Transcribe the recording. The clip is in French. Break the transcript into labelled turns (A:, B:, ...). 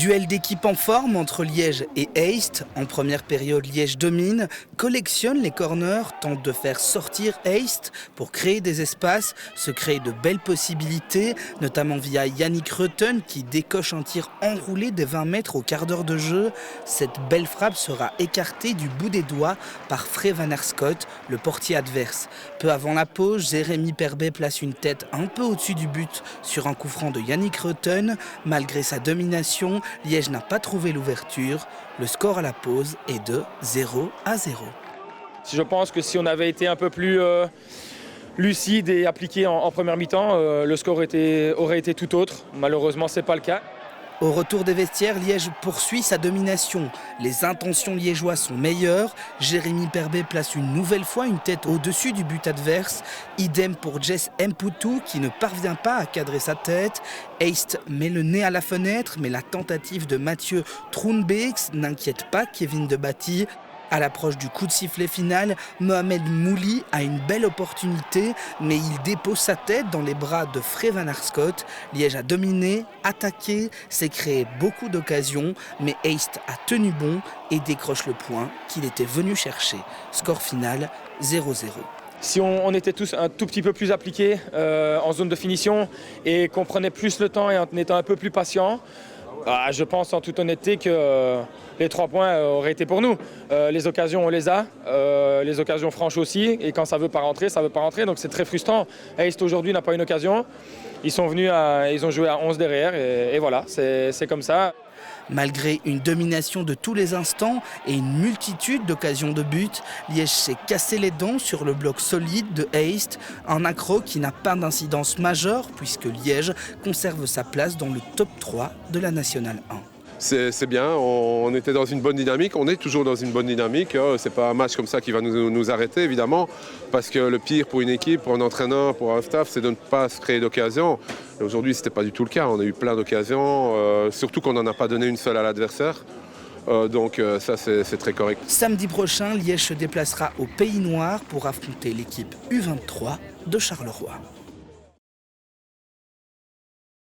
A: Duel d'équipe en forme entre Liège et Heist. En première période, Liège domine, collectionne les corners, tente de faire sortir Heist pour créer des espaces, se créer de belles possibilités, notamment via Yannick Reuten qui décoche un tir enroulé des 20 mètres au quart d'heure de jeu. Cette belle frappe sera écartée du bout des doigts par Frey Van Arschoot, le portier adverse. Peu avant la pause, Jérémy Perbet place une tête un peu au-dessus du but sur un coup franc de Yannick Reuten. Malgré sa domination, Liège n'a pas trouvé l'ouverture. Le score à la pause est de 0-0.
B: Je pense que si on avait été un peu plus lucide et appliqué en première mi-temps, le score aurait été tout autre. Malheureusement, ce n'est pas le cas.
A: Au retour des vestiaires, Liège poursuit sa domination. Les intentions liégeois sont meilleures. Jérémy Perbet place une nouvelle fois une tête au-dessus du but adverse. Idem pour Jess Mputu qui ne parvient pas à cadrer sa tête. Heist met le nez à la fenêtre, mais la tentative de Mathieu Trounbeeks n'inquiète pas Kevin Debatty. À l'approche du coup de sifflet final, Mohamed Mouli a une belle opportunité, mais il dépose sa tête dans les bras de Frey Van Arschoot. Liège a dominé, attaqué, s'est créé beaucoup d'occasions, mais Heist a tenu bon et décroche le point qu'il était venu chercher. Score final 0-0.
B: Si on était tous un tout petit peu plus appliqués en zone de finition et qu'on prenait plus le temps et en étant un peu plus patient, je pense en toute honnêteté que les 3 points auraient été pour nous. Les occasions, on les a, les occasions franches aussi, et quand ça veut pas rentrer, ça veut pas rentrer, donc c'est très frustrant. Heist aujourd'hui n'a pas une occasion, ils ont joué à 11 derrière, et voilà, c'est comme ça.
A: Malgré une domination de tous les instants et une multitude d'occasions de but, Liège s'est cassé les dents sur le bloc solide de Heist, un accro qui n'a pas d'incidence majeure puisque Liège conserve sa place dans le top 3 de la Nationale 1.
C: C'est bien, on était dans une bonne dynamique, on est toujours dans une bonne dynamique. C'est pas un match comme ça qui va nous arrêter évidemment, parce que le pire pour une équipe, pour un entraîneur, pour un staff, c'est de ne pas se créer d'occasion. Aujourd'hui, c'était pas du tout le cas, on a eu plein d'occasions, surtout qu'on n'en a pas donné une seule à l'adversaire. Donc ça c'est très correct.
A: Samedi prochain, Liège se déplacera au Pays Noir pour affronter l'équipe U23 de Charleroi.